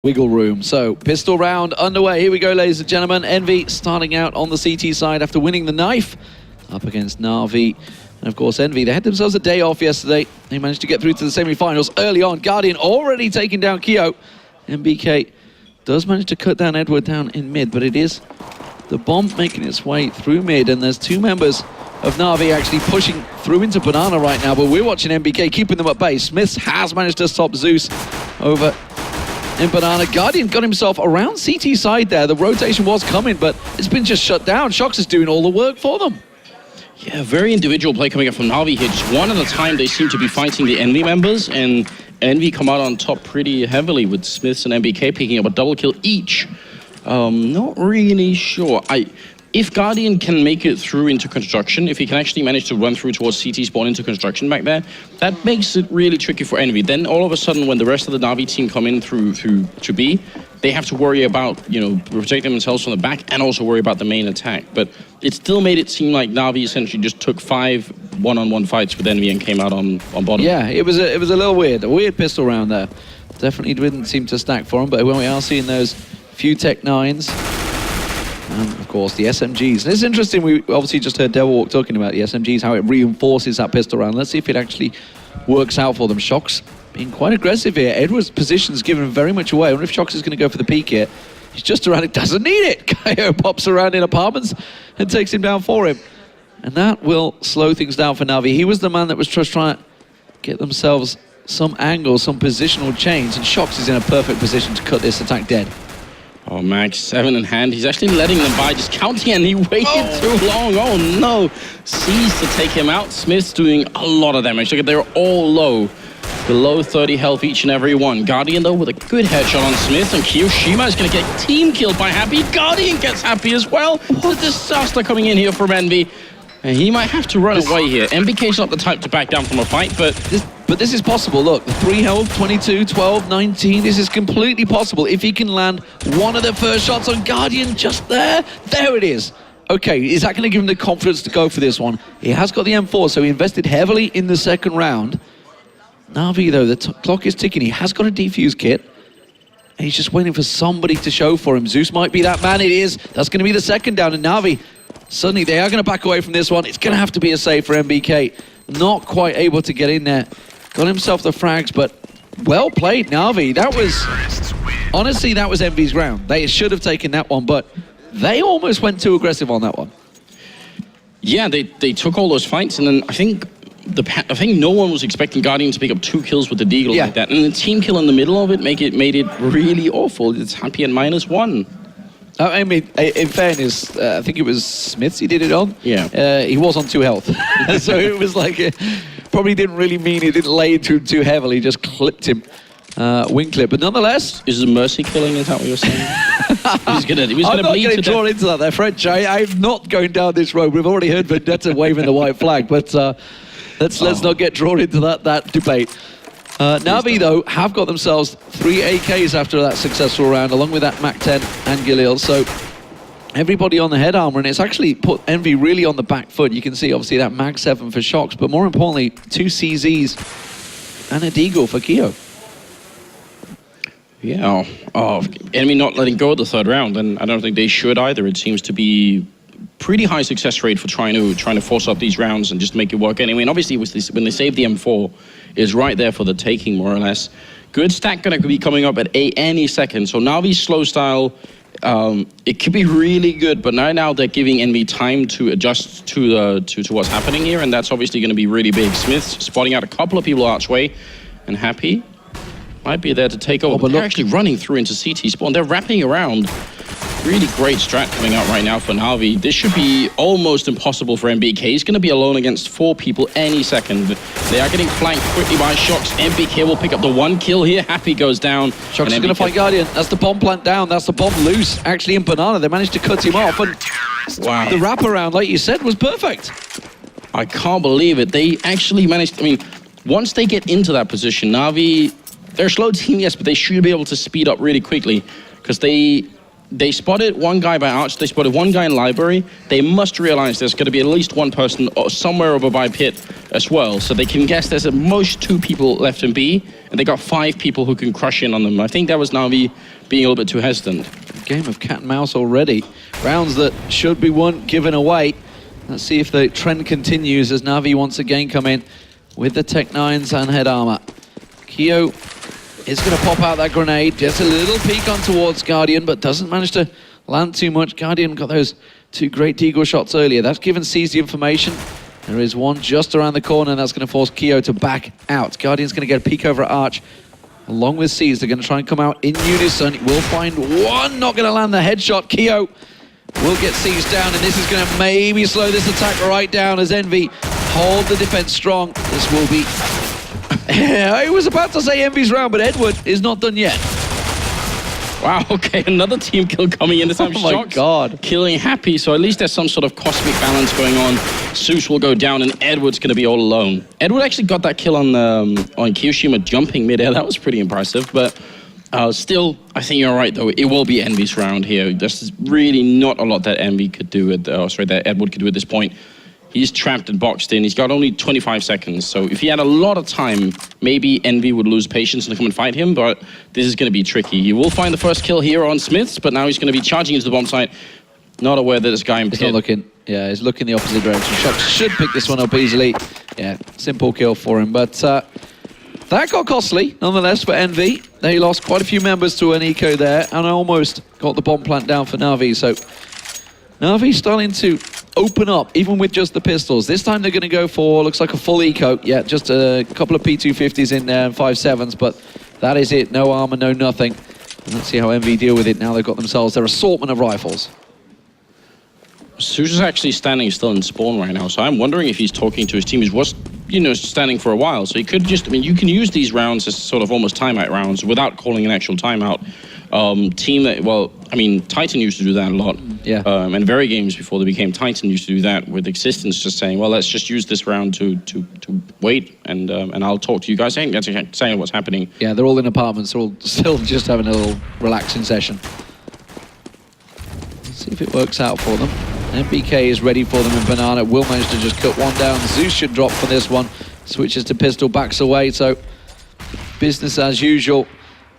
wiggle room. So, pistol round underway. Here we go, ladies and gentlemen. EnVy starting out on the CT side after winning the knife up against NaVi. And of course, EnVy, they had themselves a day off yesterday. They managed to get through to the semi-finals early on. Guardian already taking down Kyo. MBK does manage to cut down Edward down in mid, but it is the bomb making its way through mid, and there's two members of NaVi actually pushing through into Banana right now, but we're watching MBK keeping them at bay. Smith has managed to stop Zeus over in Banana. Guardian got himself around CT side there. The rotation was coming, but it's been just shut down. Shox is doing all the work for them. Yeah, very individual play coming up from NaVi here. Just one at a time, they seem to be fighting the EnVy members, and EnVy come out on top pretty heavily with Smiths and MBK picking up a double kill each. Not really sure. If Guardian can make it through into construction, if he can actually manage to run through towards CT spawn into construction back there, that makes it really tricky for EnVy. Then all of a sudden, when the rest of the NaVi team come in through to B, they have to worry about, you know, protecting themselves from the back and also worry about the main attack. But it still made it seem like NaVi essentially just took 5 one-on-one fights with EnVy and came out on bottom. Yeah, it was a little weird. A weird pistol round there. Definitely didn't seem to stack for him, but when we are seeing those few Tech 9s, and of course the SMGs. And it's interesting, we obviously just heard Devil Walk talking about the SMGs, how it reinforces that pistol round. Let's see if it actually works out for them. Shox being quite aggressive here. Edward's position's given very much away. I wonder if Shox is going to go for the peek here. He's just around it, doesn't need it. Kyo pops around in apartments and takes him down for him. And that will slow things down for NaVi. He was the man that was just trying to get themselves some angle, some positional change, and Shox is in a perfect position to cut this attack dead. Oh, Max, 7 in hand. He's actually letting them by, just counting, and he waited too long. Oh, no. Sees to take him out. Smith's doing a lot of damage. Look at, they're all low. Below 30 health each and every one. Guardian, though, with a good headshot on Smith, and Kiyoshima is going to get team killed by Happy. Guardian gets Happy as well. What a disaster coming in here from EnVy. And he might have to run away here. MBK's not the type to back down from a fight, but this is possible. Look, the 3 health, 22, 12, 19. This is completely possible. If he can land one of the first shots on Guardian just there. There it is. Okay, is that going to give him the confidence to go for this one? He has got the M4, so he invested heavily in the second round. NaVi, though, the clock is ticking. He has got a defuse kit. And he's just waiting for somebody to show for him. Zeus might be that man. It is. That's going to be the second down. And NaVi, suddenly they are going to back away from this one. It's going to have to be a save for MBK. Not quite able to get in there. Got himself the frags, but well played, NaVi. That was, honestly, that was EnVy's round. They should have taken that one, but they almost went too aggressive on that one. Yeah, they took all those fights, and then I think no one was expecting Guardian to pick up 2 kills with the Deagle like that. And the team kill in the middle of it made it really awful. It's Happy at -1. I mean, in fairness, I think it was Smiths he did it on. Yeah. He was on 2 health. So it was like, probably didn't really mean he didn't lay into him too heavily, just clipped him, wing clip. But nonetheless... Is it mercy killing, is that what you're saying? he was gonna I'm not bleed getting to drawn into that there, French. I'm not going down this road. We've already heard Vendetta waving the white flag, but let's not get drawn into that debate. NaVi, though, have got themselves 3 AKs after that successful round, along with that Mac-10 and Galil. So everybody on the head armor, and it's actually put EnVy really on the back foot. You can see, obviously, that Mag-7 for Shox, but more importantly, 2 CZs and a Deagle for Kyo. Yeah, EnVy not letting go of the 3rd round, and I don't think they should either. It seems to be pretty high success rate for trying to force up these rounds and just make it work anyway. And obviously, when they save the M4, is right there for the taking, more or less. Good stack going to be coming up at any second. So NaVi's slow style, it could be really good, but now they're giving EnVy time to adjust to what's happening here, and that's obviously going to be really big. Smith's spotting out a couple of people archway, and Happy might be there to take over. But they're actually running through into CT spawn. They're wrapping around. Really great strat coming out right now for NaVi. This should be almost impossible for MBK. He's going to be alone against 4 people any second. They are getting flanked quickly by Shox. MBK will pick up the 1 kill here. Happy goes down. Shox is going to find Guardian. That's the bomb plant down. That's the bomb loose. Actually, in Banana, they managed to cut him off. And wow. The wraparound, like you said, was perfect. I can't believe it. They actually managed, I mean, once they get into that position, NaVi, they're a slow team, yes, but they should be able to speed up really quickly because they they spotted one guy by Arch, they spotted one guy in Library. They must realize there's going to be at least one person somewhere over by Pit as well. So they can guess there's at most 2 people left in B, and they got 5 people who can crush in on them. I think that was NaVi being a little bit too hesitant. Game of cat and mouse already. Rounds that should be won, given away. Let's see if the trend continues as NaVi once again come in with the Tech 9s and head armor. Keo is going to pop out that grenade, gets a little peek on towards Guardian, but doesn't manage to land too much. Guardian got those 2 great deagle shots earlier. That's given C's the information. There is one just around the corner, and that's going to force Keo to back out. Guardian's going to get a peek over at Arch. Along with C's, they're going to try and come out in unison. We'll find one, not going to land the headshot. Keo will get C's down, and this is going to maybe slow this attack right down as EnVy hold the defense strong. This will be... I was about to say EnVy's round, but Edward is not done yet. Wow, okay, another team kill coming in. This time, oh my God. Killing Happy, so at least there's some sort of cosmic balance going on. Zeus will go down, and Edward's going to be all alone. Edward actually got that kill on Kiyoshima jumping mid-air. That was pretty impressive, but still, I think you're right, though. It will be EnVy's round here. There's really not a lot that EnVy could do, that Edward could do at this point. He's trapped and boxed in. He's got only 25 seconds. So if he had a lot of time, maybe EnVy would lose patience and come and fight him, but this is going to be tricky. He will find the first kill here on Smiths, but now he's going to be charging into the bomb site. Not aware that this guy in Pit... He's not looking. Yeah, he's looking the opposite direction. Shox should pick this one up easily. Yeah, simple kill for him, but that got costly, nonetheless, for EnVy. They lost quite a few members to an eco there, and almost got the bomb plant down for NaVi, so... NaVi starting to open up, even with just the pistols. This time they're going to go for, looks like a full eco. Yeah, just a couple of P250s in there and 5.7s, but that is it. No armor, no nothing. And let's see how EnVy deal with it now they've got themselves their assortment of rifles. Zeus is actually standing still in spawn right now, so I'm wondering if he's talking to his team. He was, standing for a while, so he could just, you can use these rounds as sort of almost timeout rounds without calling an actual timeout. Titan used to do that a lot. Yeah. And very games before they became Titan used to do that with Existence, just saying, well, let's just use this round to wait, and I'll talk to you guys. That's saying what's happening. Yeah, they're all in apartments. They're all still just having a little relaxing session. Let's see if it works out for them. MBK is ready for them, and Banana will manage to just cut one down. Zeus should drop for this one. Switches to pistol, backs away, so business as usual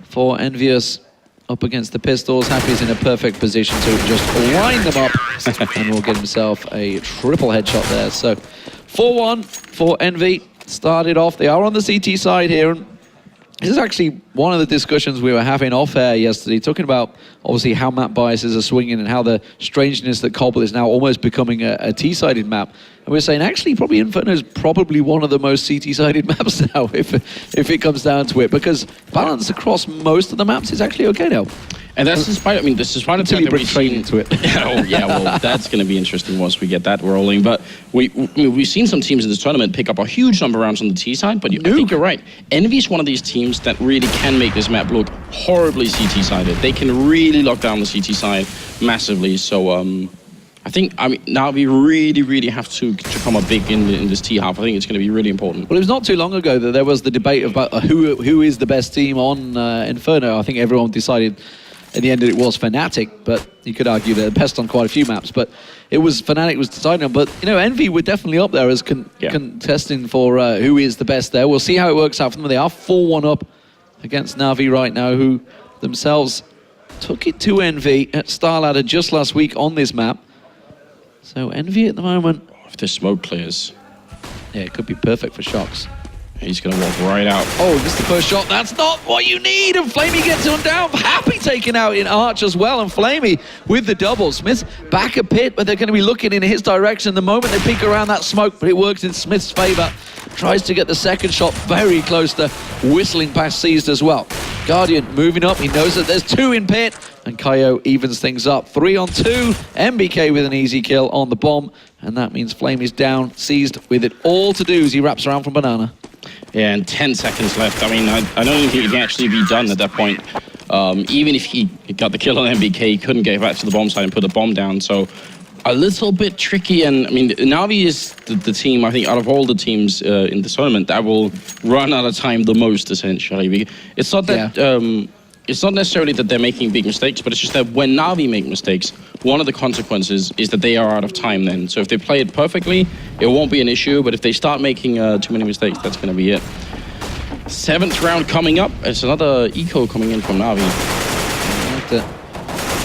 for EnVyUs. Up against the pistols. Happy's in a perfect position to just line them up and will get himself a triple headshot there. So 4-1 for EnVy. Started off, they are on the CT side here, and this is actually one of the discussions we were having off air yesterday, talking about obviously how map biases are swinging and how the strangeness that Cobble is now almost becoming a T-sided map. And we're saying actually probably Inferno is probably one of the most CT-sided maps now if it comes down to it, because balance across most of the maps is actually okay now. And that's despite, this is part of the fact that we've seen into it. Oh yeah, well that's going to be interesting once we get that rolling. But we've seen some teams in this tournament pick up a huge number of rounds on the T side. But I think you're right. EnVy is one of these teams that really can make this map look horribly CT sided. They can really lock down the CT side massively. So I think now we really have to come up big in this T half. I think it's going to be really important. Well, it was not too long ago that there was the debate about who is the best team on Inferno. I think everyone decided. In the end, it was Fnatic, but you could argue they're best on quite a few maps. But it was Fnatic was deciding on. But EnVy were definitely up there as contesting for who is the best there. We'll see how it works out for them. They are 4-1 up against NaVi right now, who themselves took it to EnVy at Star Ladder just last week on this map. So EnVy at the moment. If the smoke clears, yeah, it could be perfect for Shox. He's going to walk right out. Oh, this is the first shot. That's not what you need. And Flamey gets him down. Happy taken out in Arch as well. And Flamey with the double. Smith's back a pit, but they're going to be looking in his direction the moment they peek around that smoke. But it works in Smith's favor. Tries to get the second shot very close to whistling past Seized as well. Guardian moving up. He knows that there's 2 in pit. And Kaio evens things up. 3-on-2. MBK with an easy kill on the bomb. And that means Flamey's down. Seized with it all to do as he wraps around from Banana. Yeah, and 10 seconds left. I don't think he can actually be done at that point. Even if he got the kill on MBK, he couldn't get back to the bomb site and put the bomb down. So a little bit tricky. And NaVi is the team, I think, out of all the teams in the tournament that will run out of time the most, essentially. It's not that it's not necessarily that they're making big mistakes, but it's just that when NaVi make mistakes, one of the consequences is that they are out of time then. So if they play it perfectly, it won't be an issue, but if they start making too many mistakes, that's going to be it. 7th round coming up. It's another eco coming in from NaVi.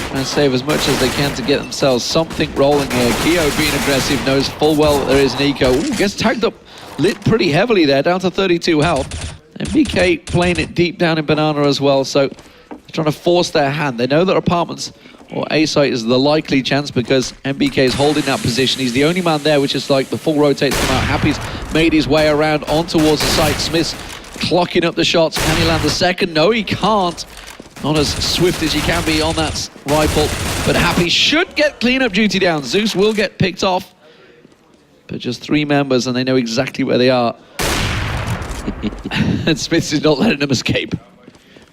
Trying to save as much as they can to get themselves something rolling here. Keo being aggressive, knows full well that there is an eco. Ooh, gets tagged up, lit pretty heavily there, down to 32 health. And BK playing it deep down in Banana as well, so they're trying to force their hand. They know that Apartments or A-site is the likely chance because MBK is holding that position. He's the only man there, which is like the full rotate to come out. Happy's made his way around on towards the site. Smith's clocking up the shots. Can he land the second? No, he can't. Not as swift as he can be on that rifle, but Happy should get cleanup duty down. Zeus will get picked off, but just 3 members and they know exactly where they are. And Smith is not letting them escape.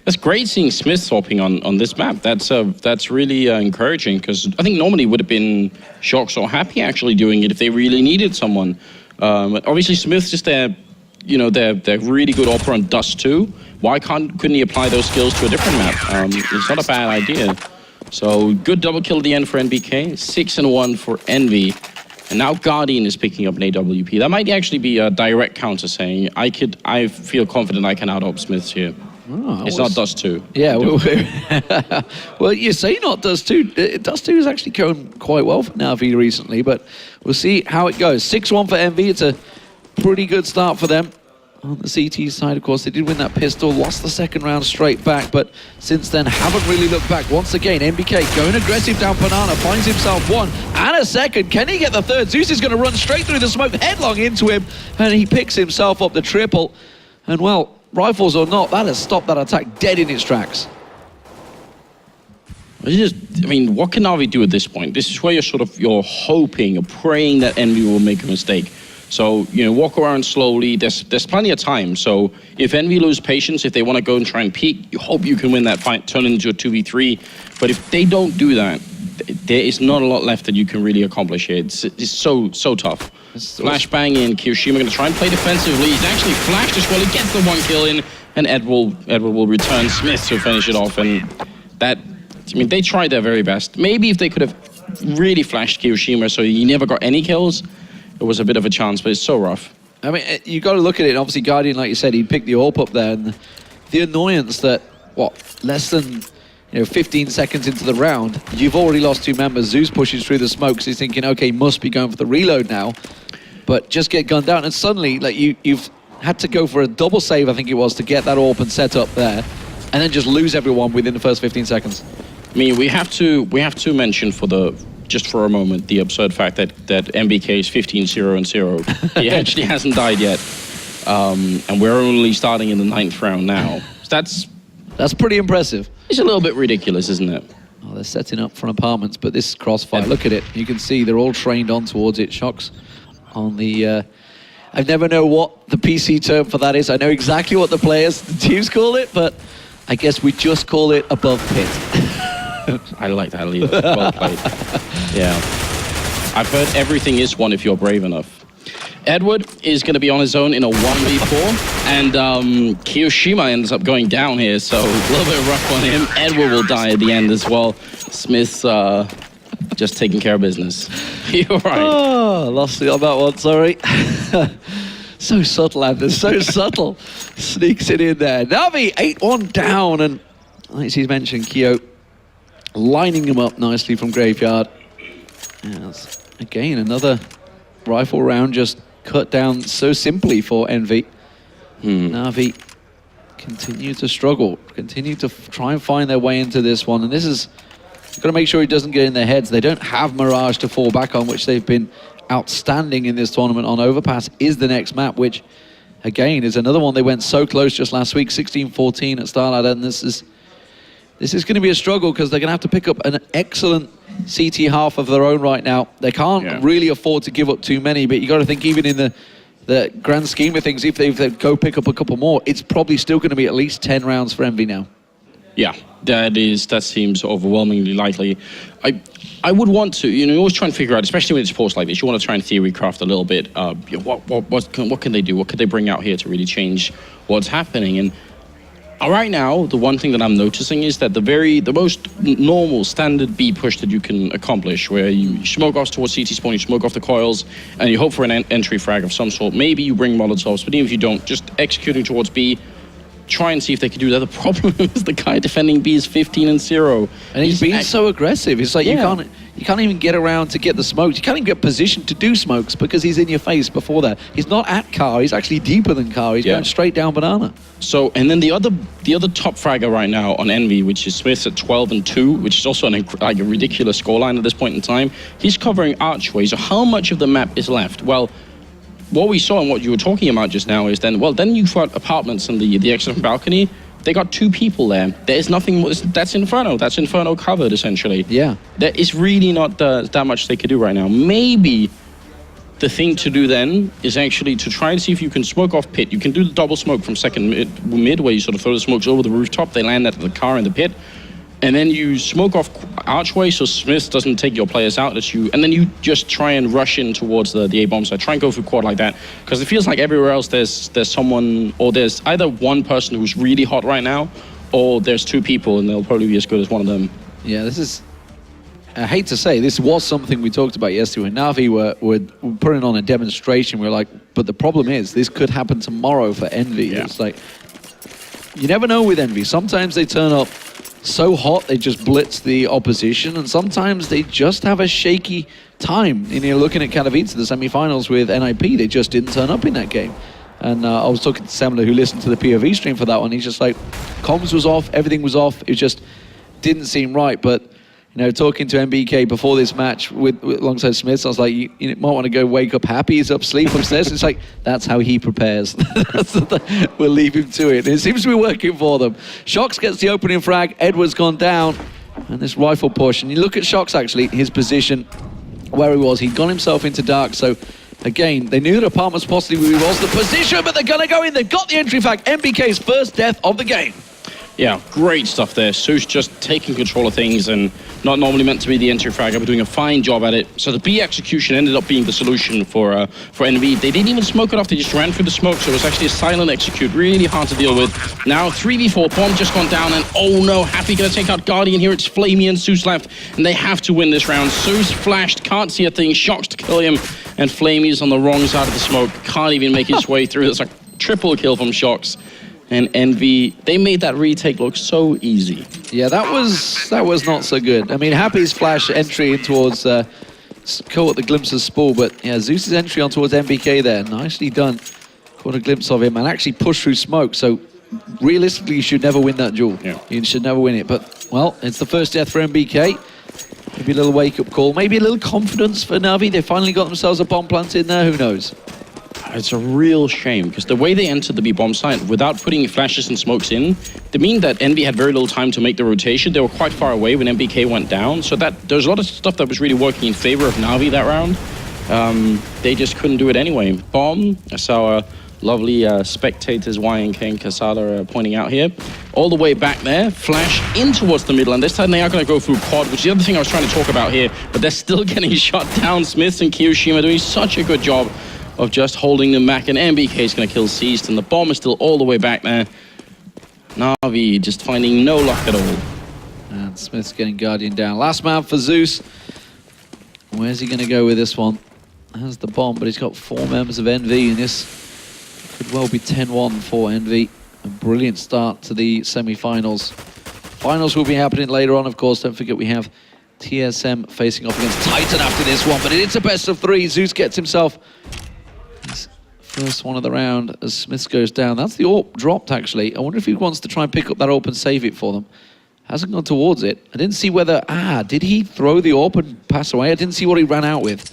That's great seeing Smith swapping on this map. That's really encouraging because I think normally would have been Shox or Happy actually doing it if they really needed someone. Obviously Smith's just their, you know, they're really good opera on Dust 2. Why couldn't he apply those skills to a different map? It's not a bad idea. So good double kill at the end for NBK. 6-1 for Envy. And now Guardian is picking up an AWP. That might actually be a direct counter saying, I feel confident I can out-op Smiths here. Oh, it's not Dust 2. Yeah, well, you say not Dust 2. Dust 2 is actually going quite well for NaVi recently, but we'll see how it goes. 6-1 for Envy. It's a pretty good start for them. On the CT side, of course, they did win that pistol, lost the second round straight back, but since then haven't really looked back. Once again, NBK going aggressive down Banana, finds himself 1 and a second. Can he get the third? Zeus is going to run straight through the smoke, headlong into him, and he picks himself up the triple. And well, rifles or not, that has stopped that attack dead in its tracks. I mean, what can NaVi do at this point? This is where you're hoping, you're praying that Envy will make a mistake. So, you know, walk around slowly. There's plenty of time. So if Envy lose patience, if they want to go and try and peek, you hope you can win that fight, turn it into a 2v3. But if they don't do that, there is not a lot left that you can really accomplish here. It's so tough. Flashbang in. Kiyoshima going to try and play defensively. He's actually flashed as well. He gets the 1 kill in, and Edward will return Smith to finish it off. And that, I mean, they tried their very best. Maybe if they could have really flashed Kiyoshima so he never got any kills, it was a bit of a chance, but it's so rough. I mean, you got to look at it. Obviously, Guardian, like you said, he picked the AWP up there, and the annoyance that, less than 15 seconds into the round, you've already lost 2 members. Zeus pushes through the smoke, so he's thinking, okay, must be going for the reload now, but just get gunned down, and suddenly, like you've had to go for a double save, I think it was, to get that AWP and set up there, and then just lose everyone within the first 15 seconds. I mean, we have to mention just for a moment, the absurd fact that MBK is 15-0-0. He actually hasn't died yet. And we're only starting in the 9th round now. So that's pretty impressive. It's a little bit ridiculous, isn't it? Oh, they're setting up for Apartments, but this crossfire, look at it. You can see they're all trained on towards it. Shox on the... I never know what the PC term for that is. I know exactly what the teams call it, but I guess we just call it above pit. I like that, Leo. Well played. Yeah. I've heard everything is 1 if you're brave enough. Edward is going to be on his own in a 1v4, and Kiyoshima ends up going down here, so a little bit rough on him. Edward will die at the end as well. Smith's just taking care of business. You're right. Oh, lost it on that one, sorry. So subtle, Anders, so subtle. Sneaks it in there. NaVi, 8-1 down, and as he's mentioned, Kyo lining him up nicely from Graveyard. Yes. Again, another rifle round just cut down so simply for Envy. NaVi continue to struggle, continue to try and find their way into this one. And this is, got to make sure he doesn't get in their heads. They don't have Mirage to fall back on, which they've been outstanding in this tournament on. Overpass is the next map, which again is another one they went so close just last week, 16-14 at Starlight, and this is going to be a struggle because they're going to have to pick up an excellent CT half of their own right now. They can't really afford to give up too many, but you got to think even in the grand scheme of things, if they go pick up a couple more, it's probably still going to be at least 10 rounds for Envy now. Yeah, that seems overwhelmingly likely. I would want to, you always try and figure out, especially when it's sports like this, you want to try and theory craft a little bit. What can they do? What could they bring out here to really change what's happening? And Right now, the one thing that I'm noticing is that the most normal standard B push that you can accomplish, where you smoke off towards CT spawn, you smoke off the coils, and you hope for an entry frag of some sort. Maybe you bring Molotovs, but even if you don't, just executing towards B, try and see if they can do that. The problem is the guy defending B is 15-0. And he's being so aggressive. It's like you can't even get around to get the smokes. You can't even get positioned to do smokes because he's in your face before that. He's not at car, he's actually deeper than car. He's going straight down banana. So, and then the other top fragger right now on EnVy, which is Smith at 12-2, which is also like a ridiculous scoreline at this point in time. He's covering archway, so how much of the map is left? Well, what we saw and what you were talking about just now is then you've got apartments and the exit from balcony. They got 2 people there. There is nothing more. That's Inferno. That's Inferno covered, essentially. Yeah. There is really not that much they could do right now. Maybe the thing to do then is actually to try and see if you can smoke off pit. You can do the double smoke from second mid where you sort of throw the smokes over the rooftop. They land at the car in the pit. And then you smoke off archway so Smith doesn't take your players out. And then you just try and rush in towards the A-bomb side. Try and go through quad like that. Because it feels like everywhere else there's someone, or there's either one person who's really hot right now, or there's 2 people and they'll probably be as good as one of them. Yeah, this is... I hate to say, this was something we talked about yesterday when NaVi were putting on a demonstration. We were like, but the problem is, this could happen tomorrow for EnVy. Yeah. It's like, you never know with EnVy. Sometimes they turn up so hot they just blitz the opposition, and sometimes they just have a shaky time. And you're looking at Katowice, the semi-finals with NIP, they just didn't turn up in that game. And I was talking to Semmler, who listened to the POV stream for that one. He's just like, comms was off, everything was off. It just didn't seem right. But you know, talking to MBK before this match alongside Smith, I was like, you might want to go wake up happy. He's sleep upstairs. It's like, that's how he prepares. We'll leave him to it. It seems to be working for them. Shox gets the opening frag. Edward's gone down. And this rifle push. And you look at Shox, actually, his position, where he was. He'd gone himself into dark. So, again, they knew that apartments possibly was the position, but they're going to go in. They've got the entry frag. MBK's first death of the game. Yeah, great stuff there. Zeus just taking control of things and not normally meant to be the entry fragger, but doing a fine job at it. So the B execution ended up being the solution for EnVy. They didn't even smoke it off, they just ran through the smoke, so it was actually a silent execute, really hard to deal with. Now 3v4, Bomb just gone down, and oh no, Happy gonna take out Guardian here. It's Flamey and Zeus left, and they have to win this round. Zeus flashed, can't see a thing, Shox to kill him, and Flamey's on the wrong side of the smoke, can't even make his way through. It's like triple kill from Shox. And EnVy, they made that retake look so easy. Yeah, that was not so good. I mean, Happy's flash entry in towards caught the glimpse of Spool, but yeah, Zeus's entry on towards MBK there, nicely done. Caught a glimpse of him and actually pushed through smoke. So realistically, you should never win that duel. Yeah. You should never win it. But well, it's the first death for MBK. Maybe a little wake-up call, maybe a little confidence for NaVi. They finally got themselves a bomb plant in there. Who knows? It's a real shame, because the way they entered the B-bomb site without putting flashes and smokes in, they mean that EnVy had very little time to make the rotation. They were quite far away when MBK went down, so that there's a lot of stuff that was really working in favor of NaVi that round. They just couldn't do it anyway. Bomb, I saw lovely spectators, YNK and Casada pointing out here. All the way back there, flash in towards the middle, and this time they are going to go through quad, which is the other thing I was trying to talk about here, but they're still getting shot down. Smiths and Kiyoshima doing such a good job of just holding them back, and MBK is going to kill Seized, and the bomb is still all the way back there. NaVi just finding no luck at all. And Smith's getting Guardian down. Last man for Zeus. Where's he going to go with this one? Has the bomb, but he's got 4 members of EnVy, and this could well be 10-1 for EnVy. A brilliant start to the semi-finals. Finals will be happening later on, of course. Don't forget we have TSM facing off against Titan after this one, but it's a best of 3. Zeus gets himself his first one of the round as Smith goes down. That's the AWP dropped, actually. I wonder if he wants to try and pick up that AWP and save it for them. Hasn't gone towards it. I didn't see whether... did he throw the AWP and pass away? I didn't see what he ran out with.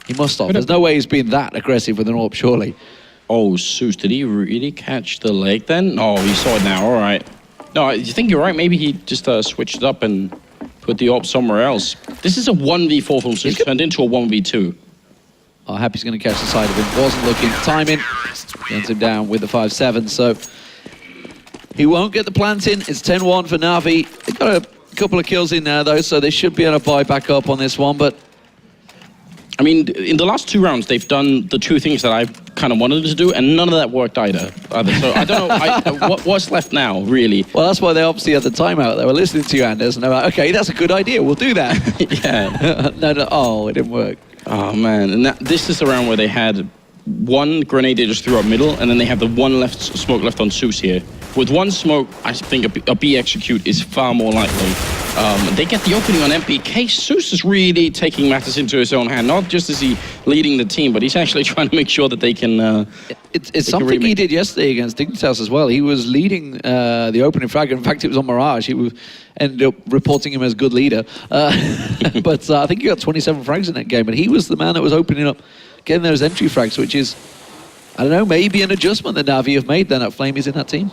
He must have. There's no way he's been that aggressive with an AWP, surely. Oh, Zeus, did he really catch the leg then? Oh, he saw it now, all right. No, you think you're right. Maybe he just switched it up and put the AWP somewhere else. This is a 1v4 from Zeus, turned into a 1v2. Oh, Happy's going to catch the side of him. Wasn't looking. Timing. Gets him down with the 5-7. So he won't get the plant in. It's 10-1 for NaVi. They've got a couple of kills in there, though, so they should be able to buy back up on this one. But I mean, in the last 2 rounds, they've done the 2 things that I've kind of wanted them to do, and none of that worked either. So I don't know what's left now, really. Well, that's why they obviously had the timeout. They were listening to you, Anders, and they were like, okay, that's a good idea. We'll do that. Yeah. No, oh, it didn't work. Oh, man. And this is the round where they had one grenade they just threw up middle, and then they have the one smoke left on Zeus here. With one smoke, I think a B execute is far more likely. They get the opening on MPK. Zeus is really taking matters into his own hand. Not just is he leading the team, but he's actually trying to make sure that they can... It's something he did yesterday against Dignitas as well. He was leading the opening frag. In fact, it was on Mirage. He ended up reporting him as good leader. But I think he got 27 frags in that game. And he was the man that was opening up, getting those entry frags, which is, I don't know, maybe an adjustment that NaVi have made then at Flame is in that team.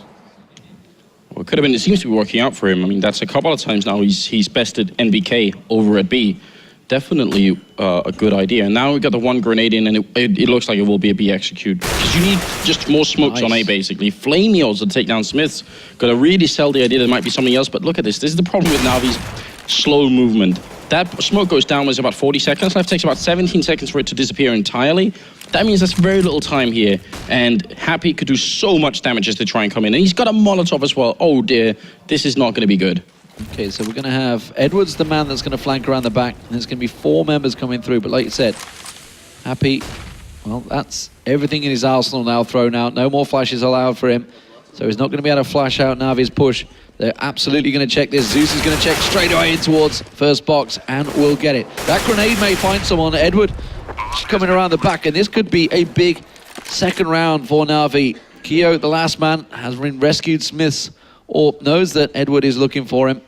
Well, it could have been. It seems to be working out for him. I mean, that's a couple of times now he's bested NBK over at B. Definitely a good idea. And now we got the one grenade in, and it looks like it will be a B execute. Because you need just more smokes on A, basically. Flamey also to take down Smiths. Got to really sell the idea there might be something else. But look at this. This is the problem with NaVi's slow movement. That smoke goes down, there's about 40 seconds left. Takes about 17 seconds for it to disappear entirely. That means there's very little time here. And Happy could do so much damage as they try and come in. And he's got a Molotov as well. Oh dear, this is not going to be good. Okay, so we're going to have Edwards, the man that's going to flank around the back. And there's going to be 4 members coming through. But like you said, Happy, well, that's everything in his arsenal now thrown out. No more flashes allowed for him. So he's not going to be able to flash out NaVi's push. They're absolutely going to check this. Zeus is going to check straight away in towards first box and will get it. That grenade may find someone. Edward coming around the back, and this could be a big second round for NaVi. Keo, the last man, has been rescued. Smiths or knows that Edward is looking for him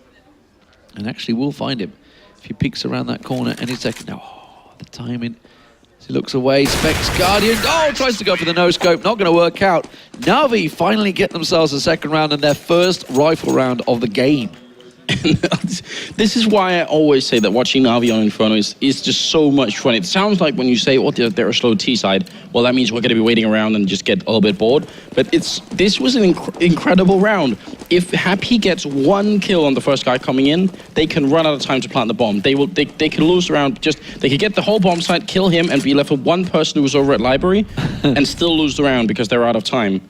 and actually will find him if he peeks around that corner any second. Oh, the timing. As he looks away, Specs Guardian, tries to go for the no-scope, not going to work out. NaVi finally get themselves a second round and their first rifle round of the game. This is why I always say that watching NaVi on Inferno is just so much fun. It sounds like when you say, oh, they're a slow T-side, well, that means we're going to be waiting around and just get a little bit bored. But this was an incredible round. If Happy gets 1 kill on the first guy coming in, they can run out of time to plant the bomb. They can lose the round. They could get the whole bomb site, kill him, and be left with one person who was over at library, and still lose the round because they're out of time.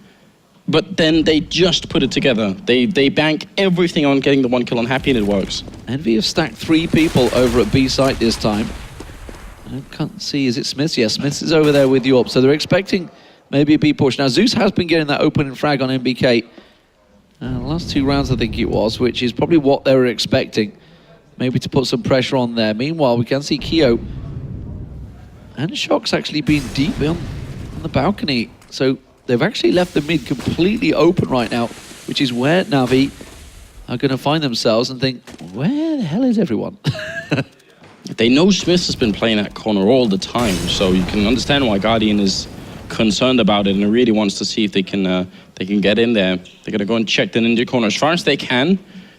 But then they just put it together. They bank everything on getting the 1 kill on Happy, and it works. EnVy have stacked 3 people over at B site this time. I can't see, is it Smiths? Yes, Smiths is over there with Yorp. So they're expecting maybe a B push. Now, Zeus has been getting that opening frag on MBK. The last 2 rounds, I think it was, which is probably what they were expecting. Maybe to put some pressure on there. Meanwhile, we can see Keo and Shock's actually been deep on the balcony. So they've actually left the mid completely open right now, which is where NaVi are going to find themselves and think, where the hell is everyone? They know Smith has been playing that corner all the time, so you can understand why Guardian is concerned about it and really wants to see if they can get in there. They're going to go and check the ninja corner as far as they can.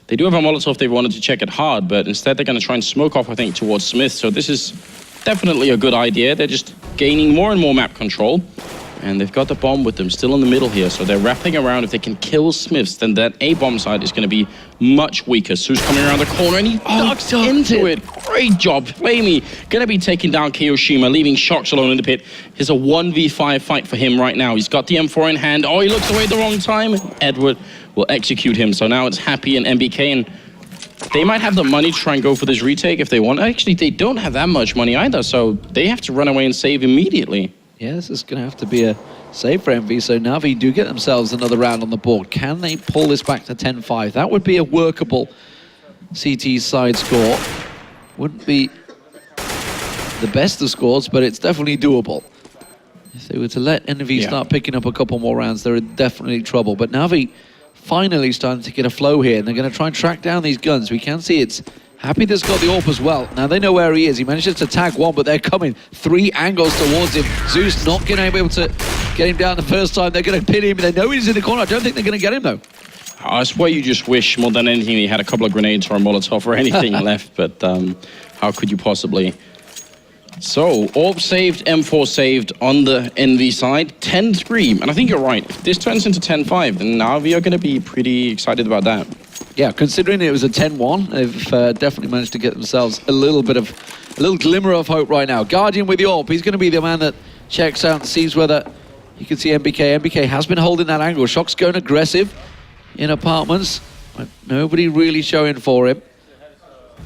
They do have a Molotov if they wanted to check it hard, but instead they're going to try and smoke off, I think, towards Smith. So this is definitely a good idea. They're just gaining more and more map control. And they've got the bomb with them still in the middle here, so they're wrapping around. If they can kill Smiths, then that A bomb side is going to be much weaker. Su's coming around the corner, and he ducks into it. Great job, Flamey. Going to be taking down Kiyoshima, leaving Shocks alone in the pit. Here's a 1v5 fight for him right now. He's got the M4 in hand. Oh, he looks away at the wrong time. Edward will execute him. So now it's Happy and MBK, and they might have the money to try and go for this retake if they want. Actually, they don't have that much money either, so they have to run away and save immediately. Yeah, this is going to have to be a save for EnVy. So NaVi do get themselves another round on the board. Can they pull this back to 10-5? That would be a workable CT side score. Wouldn't be the best of scores, but it's definitely doable. If they were to let EnVy start picking up a couple more rounds, they're in definitely trouble. But NaVi finally starting to get a flow here, and they're going to try and track down these guns. We can see it's Happy that's got the AWP as well. Now they know where he is. He manages to tag one, but they're coming 3 angles towards him. Zeus not going to be able to get him down the first time. They're going to pin him. They know he's in the corner. I don't think they're going to get him, though. I swear you just wish more than anything he had a couple of grenades or a Molotov or anything left, but how could you possibly? So, AWP saved, M4 saved on the EnVy side. 10-3, and I think you're right. If this turns into 10-5, then NaVi are going to be pretty excited about that. Yeah, considering it was a 10-1, they've definitely managed to get themselves a little glimmer of hope right now. Guardian with the AWP, he's going to be the man that checks out and sees whether You can see NBK. NBK has been holding that angle. Shock's going aggressive in apartments, but nobody really showing for him.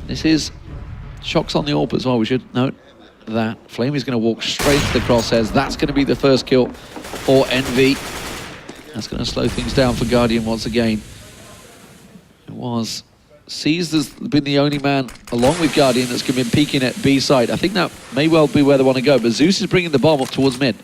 This is Shock's on the AWP as well. We should note that. Flamey's going to walk straight to the crosshairs. That's going to be the first kill for EnVy. That's going to slow things down for Guardian once again. It was Seized has been the only man, along with Guardian, that's been peeking at B side. I think that may well be where they want to go, but Zeus is bringing the bomb up towards mid.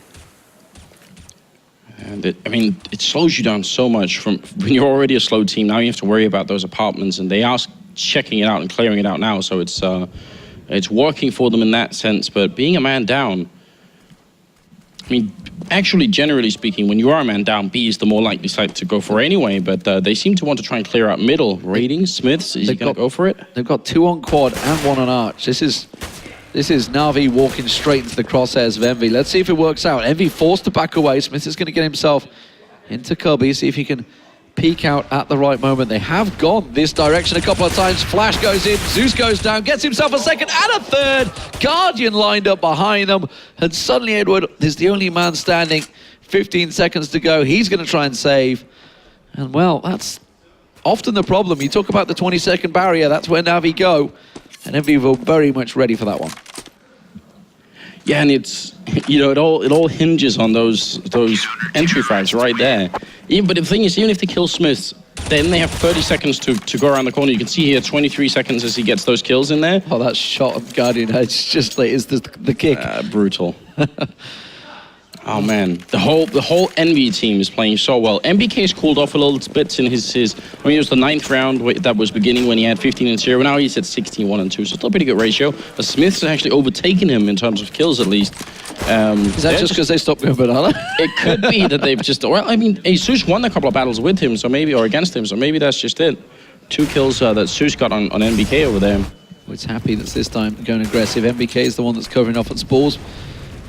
And it slows you down so much from when you're already a slow team. Now you have to worry about those apartments, and they are checking it out and clearing it out now. So it's working for them in that sense. But being a man down, actually, generally speaking, when you are a man down, B is the more likely side to go for anyway. But they seem to want to try and clear out middle. Ratings, Smiths, is he going to go for it? They've got 2 on quad and 1 on arch. This is NaVi walking straight into the crosshairs of EnVy. Let's see if it works out. EnVy forced to back away. Smith is going to get himself into Cubby, see if he can peek out at the right moment. They have gone this direction a couple of times. Flash goes in, Zeus goes down, gets himself a second and a third. Guardian lined up behind them, and suddenly Edward is the only man standing. 15 seconds to go. He's going to try and save. And well, that's often the problem. You talk about the 20-second barrier, that's where NaVi go. And EnVy were very much ready for that one. Yeah, and it's, it all hinges on those entry frags right there. But the thing is, even if they kill Smith, then they have 30 seconds to go around the corner. You can see here 23 seconds as he gets those kills in there. Oh, that shot of Guardian, it's just like, it's the kick. Brutal. Oh man, the whole EnVy team is playing so well. MBK's cooled off a little bit in his it was the 9th round that was beginning when he had 15 and 0. Now he's at 16, 1 and 2, so still a pretty good ratio. But Smith's actually overtaken him in terms of kills at least. Is that just because they stopped going banana? It could be that they've just, Jesus won a couple of battles with him, or against him, so maybe that's just it. 2 kills that Zeus got on MBK over there. It's happy that's this time going aggressive. MBK is the one that's covering off at Spores.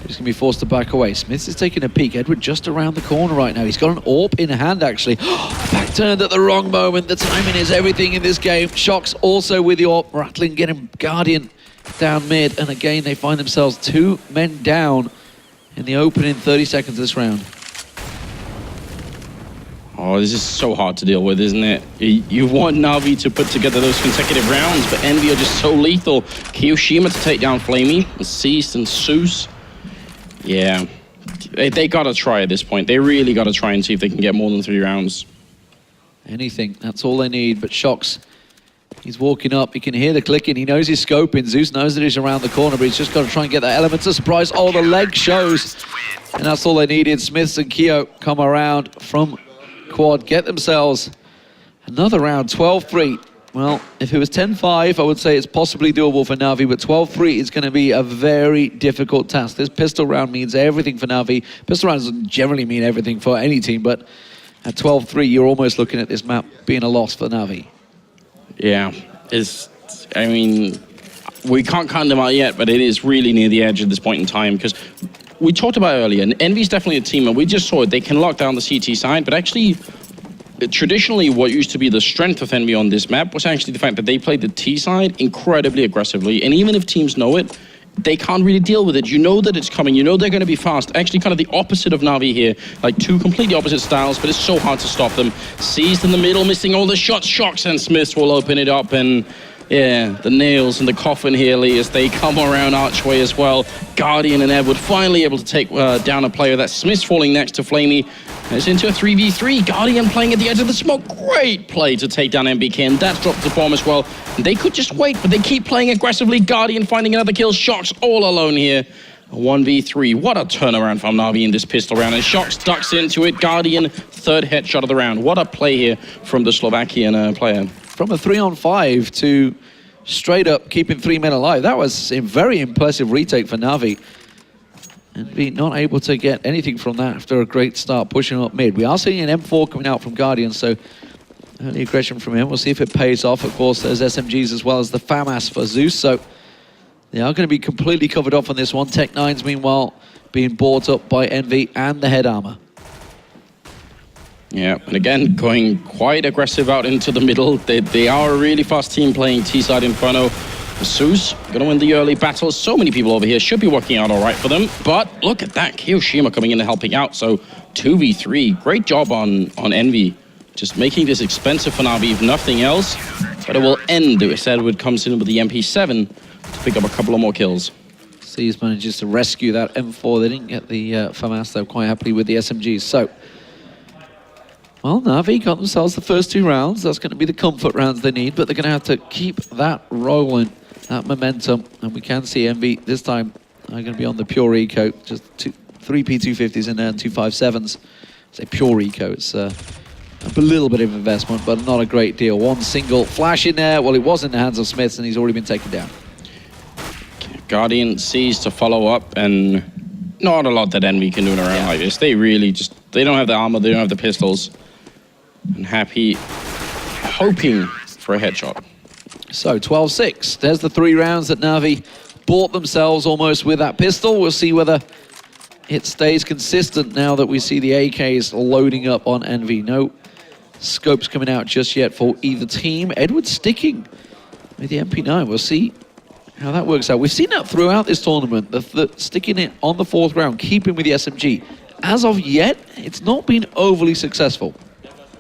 He's going to be forced to back away. Smith is taking a peek. Edward just around the corner right now. He's got an AWP in hand, actually. Back turned at the wrong moment. The timing is everything in this game. Shock's also with the AWP. Rattling getting Guardian down mid. And again, they find themselves 2 men down in the opening 30 seconds of this round. Oh, this is so hard to deal with, isn't it? You want NaVi to put together those consecutive rounds, but EnVy are just so lethal. Kiyoshima to take down Flamey, and Ceased and Zeus. Yeah, they got to try at this point. They really got to try and see if they can get more than 3 rounds. Anything, that's all they need. But Shock's, he's walking up. He can hear the clicking. He knows he's scoping. Zeus knows that he's around the corner, but he's just got to try and get that element of surprise. Oh, the leg shows. And that's all they needed. Smiths and Keo come around from quad, get themselves another round, 12-3. Well, if it was 10-5, I would say it's possibly doable for NaVi, but 12-3 is going to be a very difficult task. This pistol round means everything for NaVi. Pistol rounds generally mean everything for any team, but at 12-3, you're almost looking at this map being a loss for NaVi. Yeah, we can't count them out yet, but it is really near the edge at this point in time, because we talked about earlier, and EnVy's definitely a team, and we just saw it. They can lock down the CT side, but actually, traditionally, what used to be the strength of EnVy on this map was actually the fact that they played the T side incredibly aggressively. And even if teams know it, they can't really deal with it. You know that it's coming. You know they're going to be fast. Actually, kind of the opposite of NaVi here. Like 2 completely opposite styles, but it's so hard to stop them. Seized in the middle, missing all the shots. Shocks and Smiths will open it up. And yeah, the nails and the coffin here, Lee, as they come around Archway as well. Guardian and Edward finally able to take down a player. That's Smiths falling next to Flamey. It's into a 3v3. Guardian playing at the edge of the smoke. Great play to take down MBK, and that's dropped the bomb as well. And they could just wait, but they keep playing aggressively. Guardian finding another kill. Shocks all alone here. A 1v3. What a turnaround from NaVi in this pistol round. And Shocks ducks into it. Guardian, 3rd headshot of the round. What a play here from the Slovakian player. From a 3-on-5 to straight up keeping 3 men alive. That was a very impressive retake for NaVi. And be not able to get anything from that after a great start pushing up mid. We are seeing an M4 coming out from Guardian, so early aggression from him. We'll see if it pays off. Of course, there's SMGs as well as the FAMAS for Zeus, so they are going to be completely covered off on this one. Tech 9s, meanwhile, being bought up by EnVy and the head armor. Yeah, and again, going quite aggressive out into the middle. They are a really fast team playing T-side Inferno. Zeus gonna win the early battle. So many people over here should be working out all right for them. But look at that, Kiyoshima coming in and helping out. So 2v3, great job on EnVy. Just making this expensive for NaVi, if nothing else. But it will end as Edward comes in with the MP7 to pick up a couple of more kills. Seas manages to rescue that M4. They didn't get the FAMAS, though, quite happily with the SMGs. So, well, NaVi got themselves the first 2 rounds. That's going to be the comfort rounds they need, but they're going to have to keep that rolling, that momentum. And we can see EnVy this time are going to be on the pure eco. Just 3 P250s in there and 2 5.7s. Say pure eco. It's a little bit of investment, but not a great deal. One single flash in there. Well, it was in the hands of Smiths, and he's already been taken down. Guardian sees to follow up, and not a lot that EnVy can do in a round like this. They really just, they don't have the armor, they don't have the pistols. And Happy hoping for a headshot. So 12-6. There's the 3 rounds that NaVi bought themselves almost with that pistol. We'll see whether it stays consistent now that we see the AKs loading up on EnVy. No scopes coming out just yet for either team. Edward sticking with the MP9. We'll see how that works out. We've seen that throughout this tournament, the sticking it on the 4th round, keeping with the SMG. As of yet, it's not been overly successful.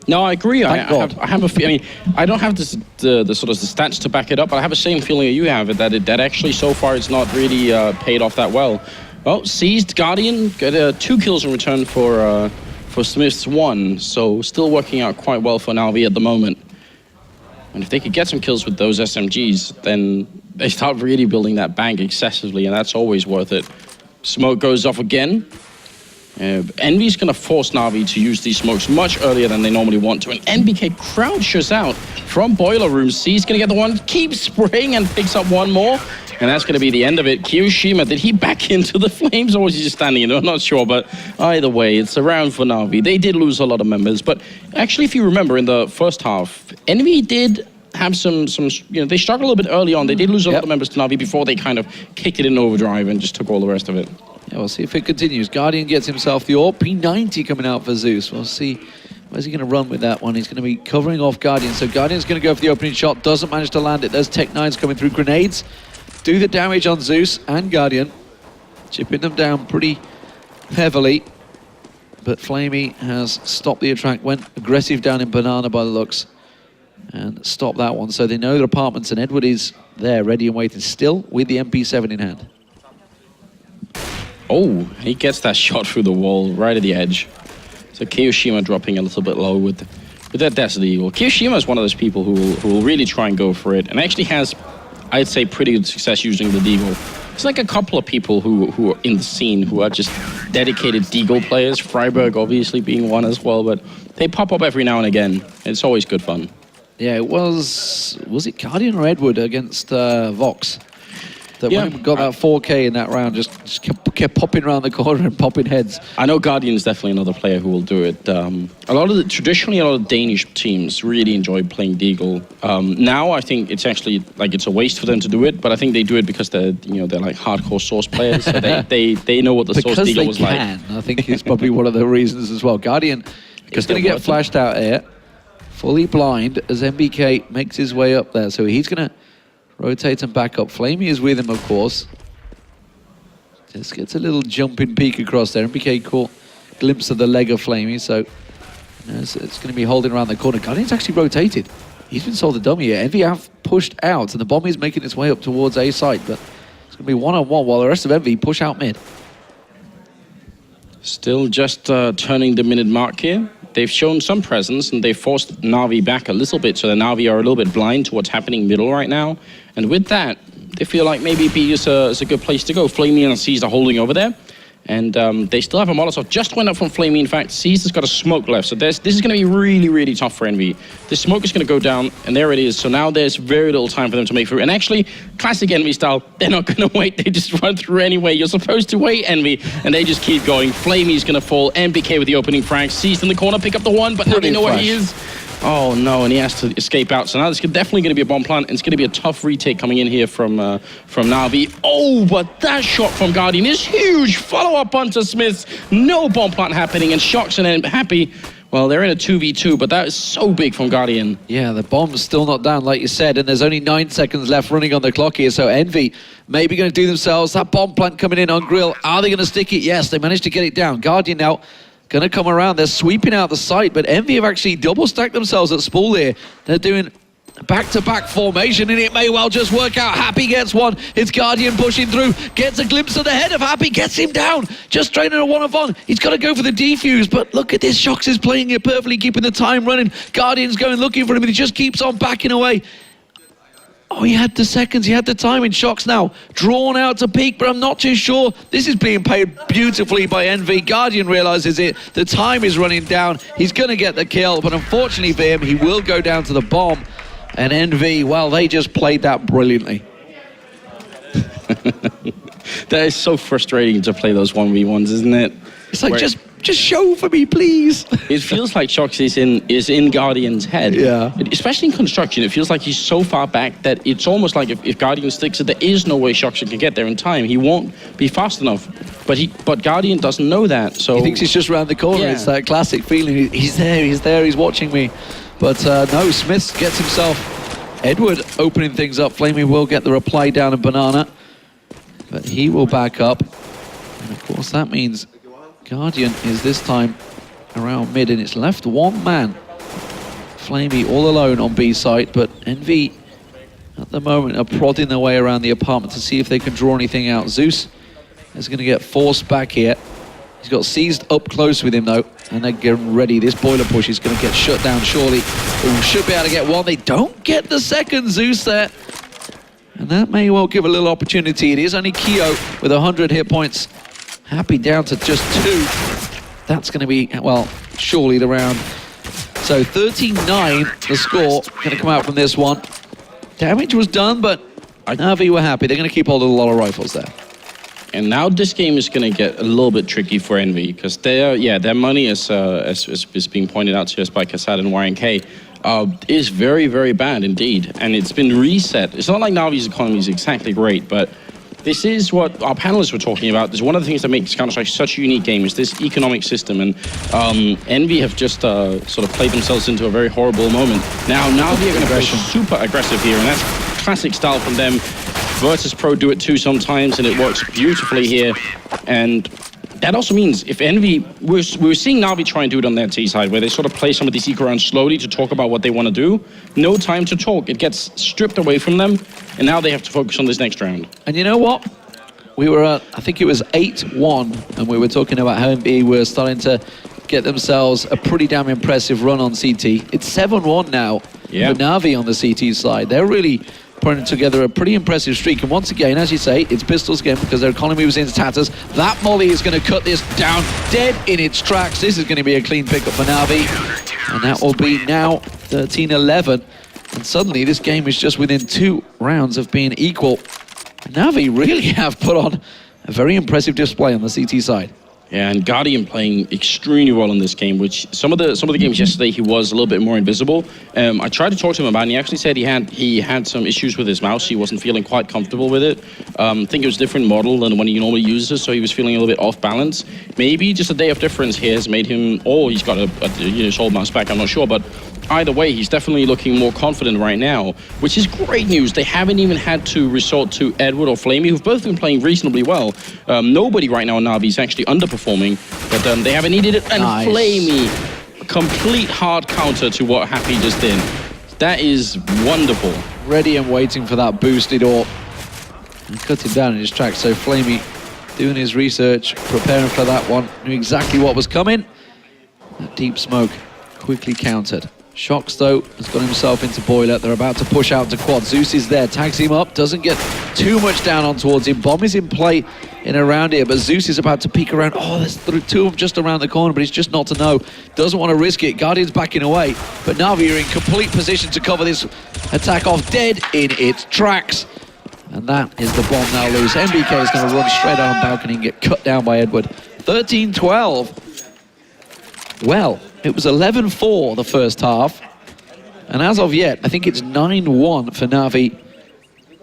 No, I agree. I have a feeling. I mean, I don't have the sort of the stats to back it up, but I have the same feeling that you have, that actually so far it's not really paid off that well. Well, seized Guardian, got 2 kills in return for Smith's 1, so still working out quite well for NaVi at the moment. And if they could get some kills with those SMGs, then they start really building that bank excessively, and that's always worth it. Smoke goes off again. EnVy's going to force NaVi to use these smokes much earlier than they normally want to, and NBK crouches out from Boiler Room. C's going to get the one, keeps spraying and picks up 1 more, and that's going to be the end of it. Kiyoshima, did he back into the flames, or was he just standing in? I'm not sure, but either way, it's a round for NaVi. They did lose a lot of members, but actually, if you remember, in the first half, EnVy did have some, you know, they struggled a little bit early on. They did lose a lot of members to NaVi before they kind of kicked it in overdrive and just took all the rest of it. Yeah, we'll see if it continues. Guardian gets himself the AWP. P90 coming out for Zeus. We'll see. Where's he going to run with that one? He's going to be covering off Guardian. So Guardian's going to go for the opening shot. Doesn't manage to land it. There's Tech-9s coming through. Grenades do the damage on Zeus and Guardian. Chipping them down pretty heavily. But Flamey has stopped the attract. Went aggressive down in Banana by the looks. And stopped that one. So they know their apartments, and Edward is there, ready and waiting, still with the MP7 in hand. Oh, he gets that shot through the wall, right at the edge. So Kiyoshima dropping a little bit low with that Desert Eagle. Kiyoshima is one of those people who will really try and go for it, and actually has, I'd say, pretty good success using the Deagle. It's like a couple of people who are in the scene who are just dedicated Deagle players, Freiburg obviously being one as well, but they pop up every now and again. It's always good fun. Yeah, it was it Guardian or Edward against Vox? That when we got that 4K in that round, just kept popping around the corner and popping heads. I know Guardian's definitely another player who will do it. Traditionally, a lot of Danish teams really enjoy playing Deagle. Now, I think it's actually like it's a waste for them to do it, but I think they do it because they're like hardcore Source players. So they know what the Source Deagle was like. I think it's probably one of the reasons as well. Guardian is going to get flashed out here, fully blind as NBK makes his way up there. So he's going to rotate and back up. Flamey is with him, of course. Just gets a little jumping peek across there. NBK caught a glimpse of the leg of Flamey, so it's going to be holding around the corner. Guardian's actually rotated. He's been sold the dummy here. EnVy have pushed out, and the bomb is making its way up towards A site, but it's going to be one-on-one while the rest of EnVy push out mid. Still just turning the minute mark here. They've shown some presence, and they've forced NaVi back a little bit, so the NaVi are a little bit blind to what's happening middle right now. And with that, they feel like maybe B is a good place to go. Flamey and C's are holding over there. And they still have a Molotov. Just went up from Flamey, in fact. C's has got a smoke left. So this is going to be really, really tough for EnVy. This smoke is going to go down, and there it is. So now there's very little time for them to make through. And actually, classic EnVy style, they're not going to wait. They just run through anyway. You're supposed to wait, EnVy. And they just keep going. Flamey's going to fall. NBK with the opening frag. C's in the corner, pick up the one, but now they know where he is. Oh no, and he has to escape out. So now there's definitely going to be a bomb plant, and it's going to be a tough retake coming in here from NaVi. Oh, but that shot from Guardian is huge. Follow up onto Smiths. No bomb plant happening, and Shocks and Happy, Well, they're in a 2v2, but that is so big from Guardian. Yeah, the bomb's still not down, like you said, and there's only 9 seconds left running on the clock here, so Envy maybe going to do themselves. That bomb plant coming in on Grill. Are they going to stick it? Yes, they managed to get it down. Guardian now going to come around. They're sweeping out the site, but Envy have actually double-stacked themselves at Spool here. They're doing back-to-back formation, and it may well just work out. Happy gets one. It's Guardian pushing through. Gets a glimpse of the head of Happy. Gets him down. Just training a one-on-one. He's got to go for the defuse, but look at this. Shox is playing it perfectly, keeping the time running. Guardian's going looking for him, and he just keeps on backing away. Oh, he had the seconds. He had the time in Shox now. Drawn out to peak, but I'm not too sure. This is being paid beautifully by Envy. Guardian realizes it. The time is running down. He's going to get the kill, but unfortunately for him, he will go down to the bomb. And Envy, well, they just played that brilliantly. That is so frustrating to play those 1v1s, isn't it? It's like, just show for me, please. It feels like Shox is in Guardian's head. Yeah. Especially in construction, it feels like he's so far back that it's almost like if Guardian sticks it, there is no way Shox can get there in time. He won't be fast enough. But Guardian doesn't know that, so... He thinks he's just around the corner. Yeah. It's that classic feeling. He's there, he's watching me. But no, Smith gets himself Edward opening things up. Flamey will get the reply down in Banana, but he will back up. And of course that means Guardian is this time around mid, and it's left one man. Flamey all alone on B site, but Envy at the moment are prodding their way around the apartment to see if they can draw anything out. Zeus is going to get forced back here. He's got seized up close with him though, and they're getting ready. This boiler push is going to get shut down surely. Ooh, should be able to get one. They don't get the second. Zeus there. And that may well give a little opportunity. It is only Keo with 100 hit points. Happy down to just 2. That's going to be, well, surely the round. So 13-9, the score going to come out from this one. Damage was done, but NaVi were happy. They're going to keep hold of a lot of rifles there. And now this game is going to get a little bit tricky for Envy, because their money, as being pointed out to us by Kassad and YNK, is very, very bad indeed. And it's been reset. It's not like NaVi's economy is exactly great, but this is what our panelists were talking about. This is one of the things that makes Counter-Strike such a unique game, is this economic system. And Envy have just sort of played themselves into a very horrible moment. Now NaVi are going to go super aggressive here, and that's classic style from them. Virtus Pro do it too sometimes, and it works beautifully here. And that also means if Envy, we're seeing NaVi try and do it on their T side, where they sort of play some of these eco rounds slowly to talk about what they want to do. No time to talk. It gets stripped away from them, and now they have to focus on this next round. And you know what? We were at, I think it was 8-1, and we were talking about how Envy were starting to get themselves a pretty damn impressive run on CT. It's 7-1 now for NaVi on the CT side. They're really putting together a pretty impressive streak, and once again, as you say, it's Pistol's game because their economy was in tatters. That molly is going to cut this down dead in its tracks. This is going to be a clean pickup for NaVi, and that will be now 13-11, and suddenly this game is just within 2 rounds of being equal. NaVi really have put on a very impressive display on the CT side. Yeah, and Guardian playing extremely well in this game, which some of the games yesterday he was a little bit more invisible. I tried to talk to him about it, and he actually said he had some issues with his mouse. He wasn't feeling quite comfortable with it. I think it was a different model than when he normally uses it, so he was feeling a little bit off balance. Maybe just a day of difference here has made him, or he's got his old mouse back, I'm not sure, but either way, he's definitely looking more confident right now, which is great news. They haven't even had to resort to Edward or Flamey, who've both been playing reasonably well. Nobody right now in NaVi is actually underperforming, but they haven't needed it. And nice. Flamey, complete hard counter to what Happy just did. That is wonderful. Ready and waiting for that boosted AWP. And cut him down in his tracks. So Flamey doing his research, preparing for that one. Knew exactly what was coming. That deep smoke quickly countered. Shox, though, has got himself into Boiler. They're about to push out to Quad. Zeus is there, tags him up, doesn't get too much down on towards him. Bomb is in play in around here, but Zeus is about to peek around. Oh, there's 2 of them just around the corner, but he's just not to know. Doesn't want to risk it. Guardian's backing away, but NaVi are in complete position to cover this attack off, dead in its tracks. And that is the bomb now loose. MBK is going to run straight out on balcony and get cut down by Edward. 13-12. Well, it was 11-4 the first half, and as of yet, I think it's 9-1 for NaVi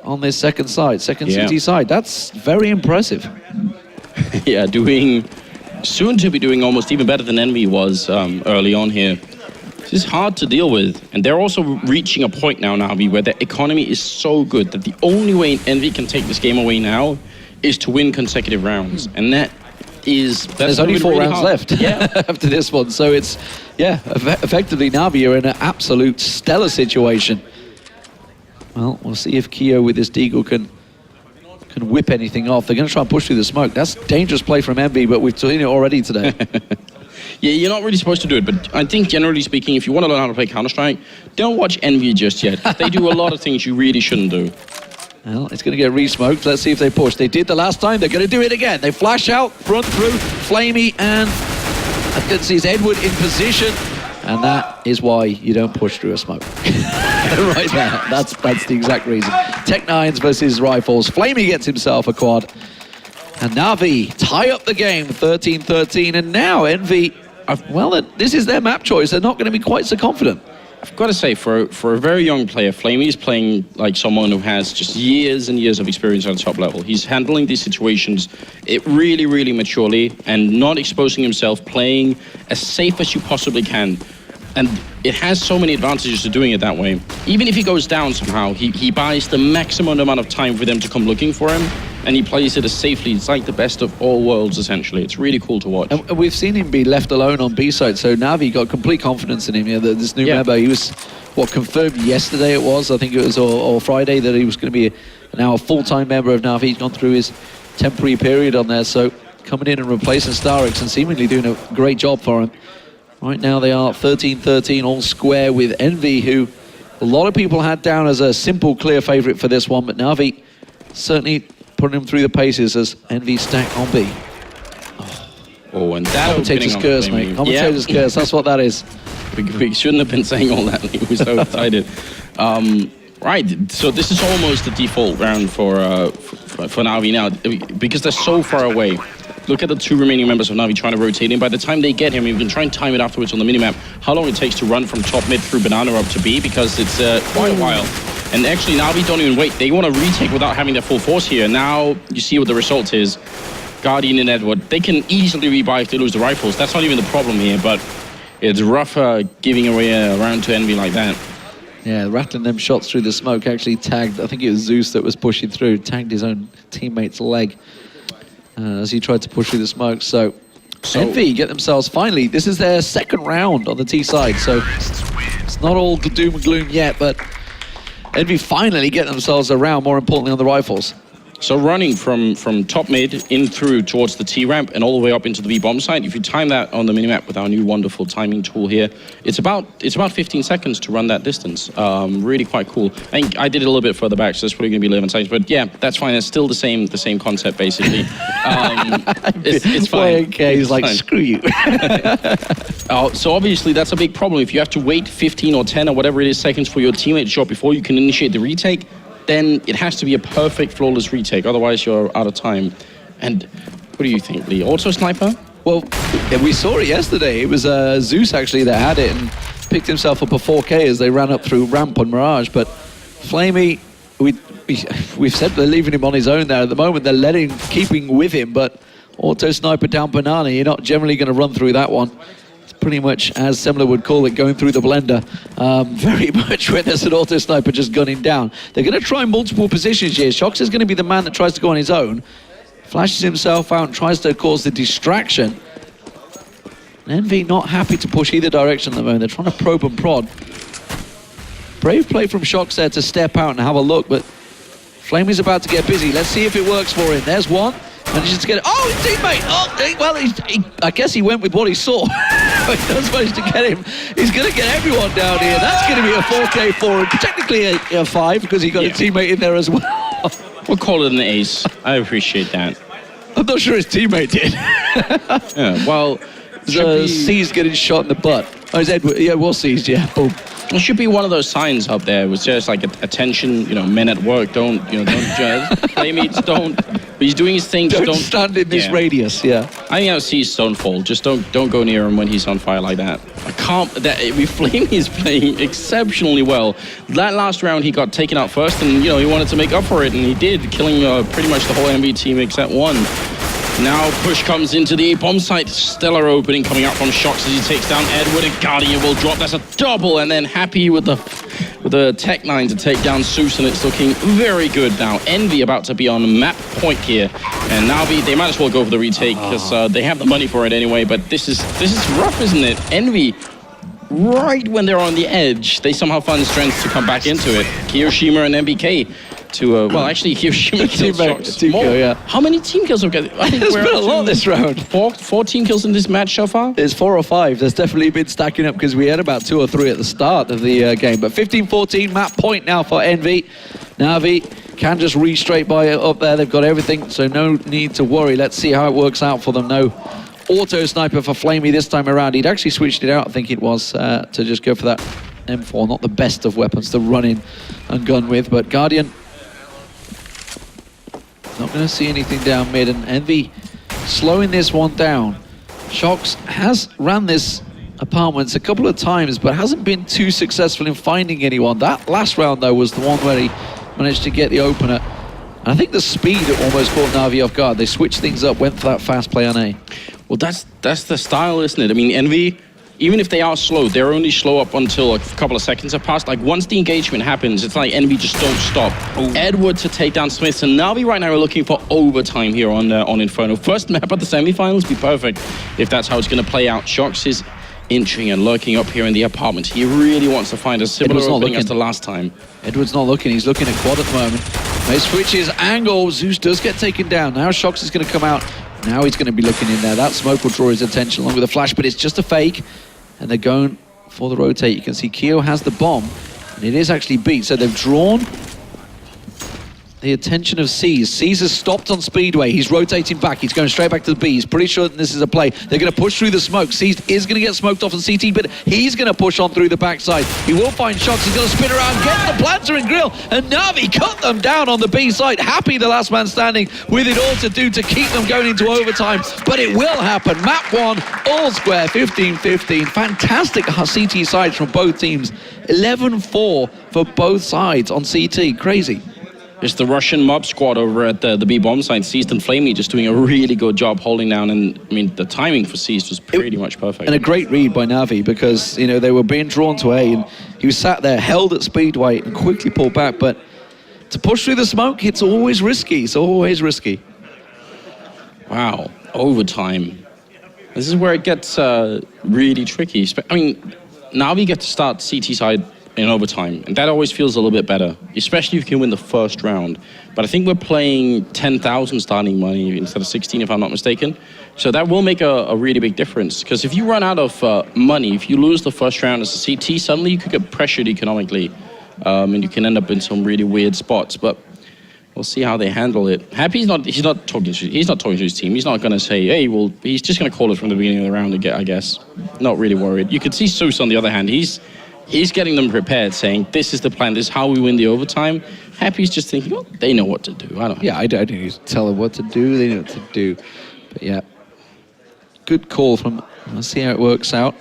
on this second CT side. That's very impressive. Yeah, doing soon to be doing almost even better than EnVy was early on here. This is hard to deal with. And they're also reaching a point now, NaVi, where the economy is so good that the only way EnVy can take this game away now is to win consecutive rounds. And there's only 4 really rounds hard. left after this one. So it's, effectively NaVi are in an absolute stellar situation. Well, we'll see if Keo with this Deagle can whip anything off. They're going to try and push through the smoke. That's dangerous play from EnVy, but we've seen it already today. Yeah, you're not really supposed to do it, but I think generally speaking, if you want to learn how to play Counter-Strike, don't watch EnVy just yet. They do a lot of things you really shouldn't do. Well, it's going to get re-smoked. Let's see if they push. They did the last time. They're going to do it again. They flash out, front through, Flamey, and I can see Edward in position. And that is why you don't push through a smoke. Right there. That's the exact reason. Tech9s versus Rifles. Flamey gets himself a quad. And NaVi tie up the game, 13-13. And now EnVy, well, this is their map choice. They're not going to be quite so confident. I've got to say, for a very young player, Flamey is playing like someone who has just years and years of experience on the top level. He's handling these situations really, really maturely and not exposing himself, playing as safe as you possibly can. And it has so many advantages to doing it that way. Even if he goes down somehow, he buys the maximum amount of time for them to come looking for him, and he plays it as safely. It's like the best of all worlds, essentially. It's really cool to watch. And we've seen him be left alone on B side, so NaVi got complete confidence in him. This new member, he was, confirmed yesterday it was, I think it was, or Friday, that he was going to be now a full-time member of NaVi. He's gone through his temporary period on there, so coming in and replacing Starix and seemingly doing a great job for him. Right now they are 13-13, all square with EnVy, who a lot of people had down as a simple, clear favourite for this one, but NaVi certainly putting him through the paces as EnVy stack on B. Oh, and that Commentator's curse, mate. Commentator's curse, that's what that is. We shouldn't have been saying all that. He was so excited. Right, so this is almost the default round for NaVi now, because they're so far away. Look at the 2 remaining members of NaVi trying to rotate in. By the time they get him, you can try and time it afterwards on the minimap, how long it takes to run from top mid through banana up to B, because it's quite a while. And actually, NaVi don't even wait. They want to retake without having their full force here. Now, you see what the result is. Guardian and Edward, they can easily rebuy if they lose the rifles. That's not even the problem here, but it's rough giving away a round to EnVy like that. Yeah, rattling them shots through the smoke actually tagged, I think it was Zeus that was pushing through, tagged his own teammate's leg as he tried to push through the smoke. So EnVy get themselves finally, this is their second round on the T side, so it's not all doom and gloom yet, but EnVy finally get themselves around, more importantly on the rifles. So running from top mid in through towards the T ramp and all the way up into the B bomb site, if you time that on the minimap with our new wonderful timing tool here, it's about 15 seconds to run that distance. Really quite cool. I think I did it a little bit further back, so it's probably going to be 11 seconds. But yeah, that's fine. It's still the same concept basically. It's fine. Okay, he's like, fine. Screw you. So obviously that's a big problem. If you have to wait 15 or 10 or whatever it is seconds for your teammate to show up before you can initiate the retake, then it has to be a perfect, flawless retake. Otherwise, you're out of time. And what do you think, Lee? Also sniper? Well, we saw it yesterday. It was Zeus, actually, that had it and picked himself up a 4K as they ran up through ramp on Mirage. But Flamey, we've said they're leaving him on his own there. At the moment, they're keeping with him, but auto sniper down banana, you're not generally going to run through that one. Pretty much, as Semmler would call it, going through the blender. Very much when there's an auto sniper just gunning down. They're going to try multiple positions here. Shox is going to be the man that tries to go on his own. Flashes himself out and tries to cause the distraction. EnVy not happy to push either direction at the moment. They're trying to probe and prod. Brave play from Shox there to step out and have a look, but Flamey's about to get busy. Let's see if it works for him. There's one. Manages to get it. Oh, his teammate! Oh, well, I guess he went with what he saw. But he does manage to get him. He's going to get everyone down here. That's going to be a 4K for him. Technically a 5 because he got a teammate in there as well. We'll call it an ace. I appreciate that. I'm not sure his teammate did. Yeah, well... C's getting shot in the butt. Oh, it's Edward. Yeah, well seized, yeah. Boom. It should be one of those signs up there. It was just like attention, men at work, don't judge. Playmates, don't. But he's doing his thing. Don't stand in this radius, yeah. I think I'll see Stonefall. Just don't go near him when he's on fire like that. Flame is playing exceptionally well. That last round he got taken out first, and he wanted to make up for it, and he did, killing pretty much the whole NaVi team except one. Now push comes into the bomb site. Stellar opening coming out from Shox as he takes down Edward, and Guardian will drop. That's a double, and then Happy with the Tech 9 to take down Zeus, and it's looking very good now. EnVy about to be on map point here, and NaVi, they might as well go for the retake because they have the money for it anyway. But this is rough, isn't it? EnVy, right when they're on the edge, they somehow find the strength to come back into it. Kiyoshima and MBK to well, actually, Hiroshima killed Shox. Team kill, yeah. How many team kills have we got? I think There's been a lot this round. Four team kills in this match so far? There's 4 or 5. There's definitely been stacking up because we had about 2 or 3 at the start of the game. But 15-14, map point now for EnVy. NaVi can just re-straight by it up there. They've got everything, so no need to worry. Let's see how it works out for them. No auto sniper for Flamey this time around. He'd actually switched it out, I think it was, to just go for that M4. Not the best of weapons to run in and gun with, but Guardian not going to see anything down mid, and EnVy slowing this one down. Shox has ran this apartments a couple of times, but hasn't been too successful in finding anyone. That last round, though, was the one where he managed to get the opener. And I think the speed almost caught NaVi off guard. They switched things up, went for that fast play on A. Well, that's the style, isn't it? I mean, EnVy, even if they are slow, they're only slow up until a couple of seconds have passed. Like, once the engagement happens, it's like EnVy just don't stop. Ooh. Edward to take down Smith, and NaVi right now are looking for overtime here on Inferno. First map at the semifinals, be perfect if that's how it's going to play out. Shox is inching and lurking up here in the apartment. He really wants to find a similar opening as the last time. Edward's not looking. He's looking at quad at the moment. They switch his angle. Zeus does get taken down. Now Shox is going to come out. Now he's going to be looking in there. That smoke will draw his attention along with a flash, but it's just a fake. And they're going for the rotate. You can see Keo has the bomb, and it is actually beat. So they've drawn the attention of C's. C's has stopped on Speedway. He's rotating back. He's going straight back to the B. He's pretty sure that this is a play. They're going to push through the smoke. C's is going to get smoked off on CT, but he's going to push on through the backside. He will find Shox. He's going to spin around, get the planter and grill, and NaVi cut them down on the B side. Happy, the last man standing, with it all to do to keep them going into overtime. But it will happen. Map 1, all square, 15-15. Fantastic CT sides from both teams. 11-4 for both sides on CT. Crazy. It's the Russian mob squad over at the B bomb site. Seized and Flamey just doing a really good job holding down, and I mean the timing for Seized was pretty much perfect. And a great read by NaVi, because you know they were being drawn to A, and he was sat there held at Speedway and quickly pulled back. But to push through the smoke, it's always risky. It's always risky. Wow, overtime. This is where it gets really tricky. I mean, NaVi get to start CT side in overtime, and that always feels a little bit better, especially if you can win the first round. But I think we're playing 10,000 starting money instead of 16, if I'm not mistaken. So that will make a really big difference, because if you run out of money, if you lose the first round as a CT, suddenly you could get pressured economically, and you can end up in some really weird spots. But we'll see how they handle it. Happy's he's not talking to his team. He's not going to say, hey, well, he's just going to call it from the beginning of the round, I guess. Not really worried. You could see Zeus on the other hand. He's getting them prepared, saying, this is the plan, this is how we win the overtime. Happy's just thinking, well, they know what to do. I don't need to tell them what to do. They know what to do. But yeah, good call from, let's see how it works out.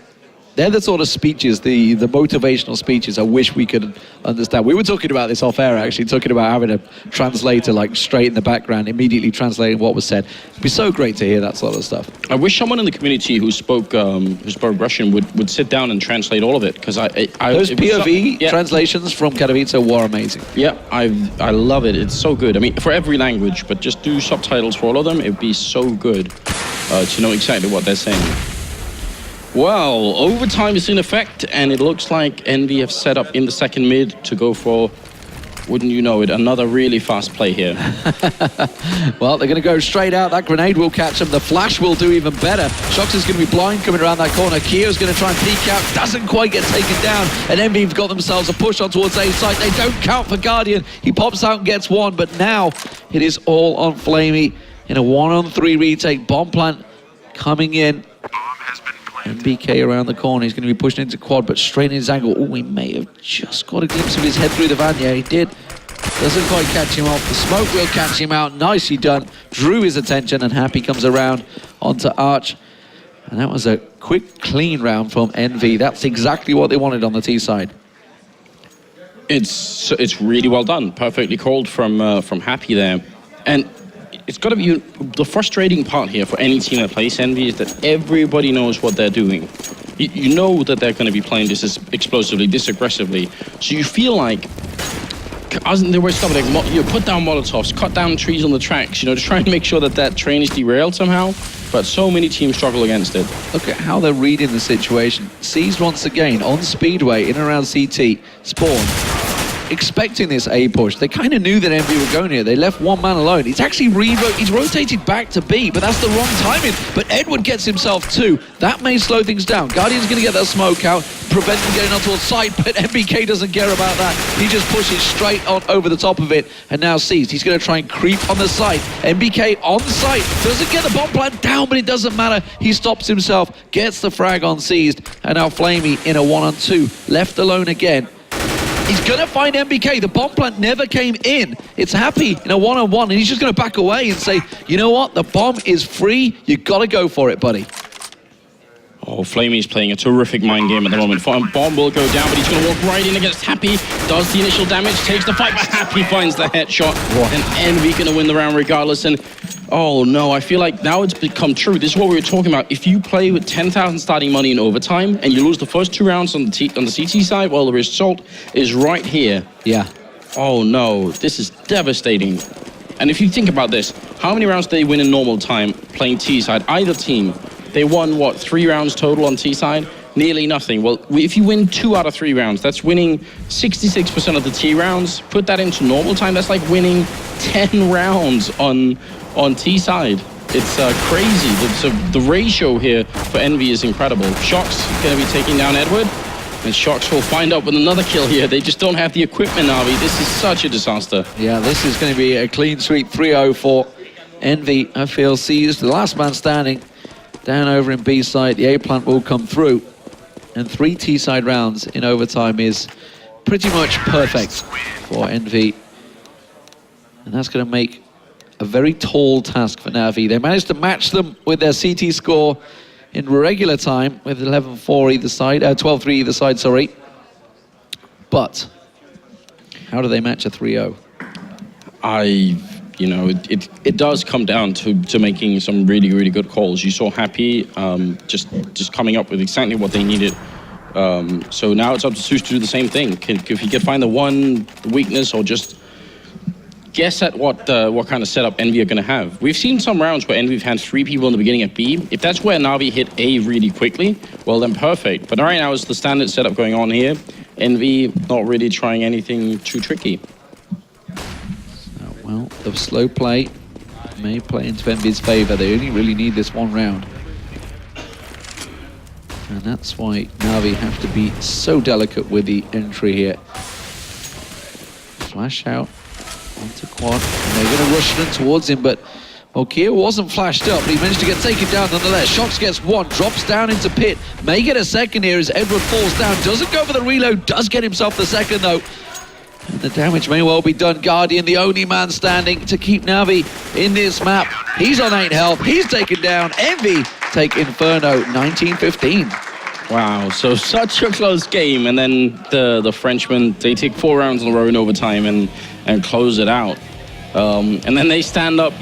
They're the sort of speeches, the motivational speeches I wish we could understand. We were talking about this off air, actually, talking about having a translator like straight in the background, immediately translating what was said. It'd be so great to hear that sort of stuff. I wish someone in the community who spoke Russian would sit down and translate all of it, because those POV translations from Katowice were amazing. Yeah, I love it. It's so good. I mean, for every language, but just do subtitles for all of them. It'd be so good to know exactly what they're saying. Well, overtime is in effect, and it looks like EnVy have set up in the second mid to go for, wouldn't you know it, another really fast play here. Well, they're going to go straight out. That grenade will catch them. The flash will do even better. Shox is going to be blind coming around that corner. Kio's going to try and peek out. Doesn't quite get taken down. And EnVy have got themselves a push on towards A site. They don't count for Guardian. He pops out and gets one, but now it is all on Flamey in a 1-on-3 retake. Bomb plant coming in. And BK around the corner. He's going to be pushing into quad, but straight in his angle. Oh, he may have just got a glimpse of his head through the van. Yeah, he did. Doesn't quite catch him off. The smoke will catch him out. Nicely done. Drew his attention, and Happy comes around onto Arch. And that was a quick, clean round from EnVy. That's exactly what they wanted on the T side. It's really well done. Perfectly called from Happy there. And it's got to be the frustrating part here for any team that plays EnVy is that everybody knows what they're doing. You know that they're going to be playing this as explosively, this aggressively. So you feel like, as they were stuff like, you put down Molotovs, cut down trees on the tracks, to try and make sure that that train is derailed somehow. But so many teams struggle against it. Look at how they're reading the situation. Seized once again on Speedway in and around CT. Spawn. Expecting this A push. They kind of knew that EnVy were going here. They left one man alone. He's actually he's rotated back to B, but that's the wrong timing. But Edward gets himself two. That may slow things down. Guardian's going to get that smoke out, prevent him getting onto a site, but MBK doesn't care about that. He just pushes straight on over the top of it, and now Seized. He's going to try and creep on the site. MBK on the site. Doesn't get the bomb plant down, but it doesn't matter. He stops himself, gets the frag on Seized, and now Flamey in a 1-on-2. Left alone again. He's going to find MBK. The bomb plant never came in. It's happy in a 1-on-1, and he's just going to back away and say, you know what? The bomb is free. You got to go for it, buddy. Oh, Flamey's playing a terrific mind game at the moment. Bomb will go down, but he's going to walk right in against Happy. Does the initial damage, takes the fight, but Happy finds the headshot. And EnVy going to win the round regardless. And oh no, I feel like now it's become true. This is what we were talking about. If you play with 10,000 starting money in overtime and you lose the first 2 rounds on the CT side, well, the result is right here. Yeah. Oh no, this is devastating. And if you think about this, how many rounds did they win in normal time playing T side? Either team. They won, what, 3 rounds total on T side? Nearly nothing. Well, if you win 2 out of 3 rounds, that's winning 66% of the T rounds. Put that into normal time, that's like winning 10 rounds on T side. It's crazy. So the ratio here for EnVy is incredible. Shox going to be taking down Edward, and Shox will find up with another kill here. They just don't have the equipment, NaVi. This is such a disaster. Yeah, this is going to be a clean sweep 3-0 for EnVy. I feel Seized, the last man standing. Down over in B side, the A plant will come through. And 3 T side rounds in overtime is pretty much perfect for EnVy. And that's going to make a very tall task for NaVi. They managed to match them with their CT score in regular time with 11-4 either side, 12-3 either side, sorry. But how do they match a 3-0? It does come down to making some really, really good calls. You saw Happy just coming up with exactly what they needed. So now it's up to Zeus to do the same thing. If he can find the one weakness or just guess at what kind of setup EnVy are going to have. We've seen some rounds where EnVy have had 3 people in the beginning at B. If that's where NaVi hit A really quickly, well then perfect. But right now it's the standard setup going on here. EnVy not really trying anything too tricky. Well, the slow play may play into EnVy's favor. They only really need this 1 round. And that's why NaVi have to be so delicate with the entry here. Flash out onto Quad. And they're going to rush them towards him, but Kia wasn't flashed up, but he managed to get taken down nonetheless. Shox gets 1, drops down into pit. May get a second here as Edward falls down. Doesn't go for the reload, does get himself the second though. And the damage may well be done. Guardian, the only man standing to keep NaVi in this map. He's on 8 health. He's taken down. EnVy take Inferno 19-15. Wow, so such a close game. And then the Frenchmen, they take 4 rounds in a row in overtime and close it out. And then they stand up.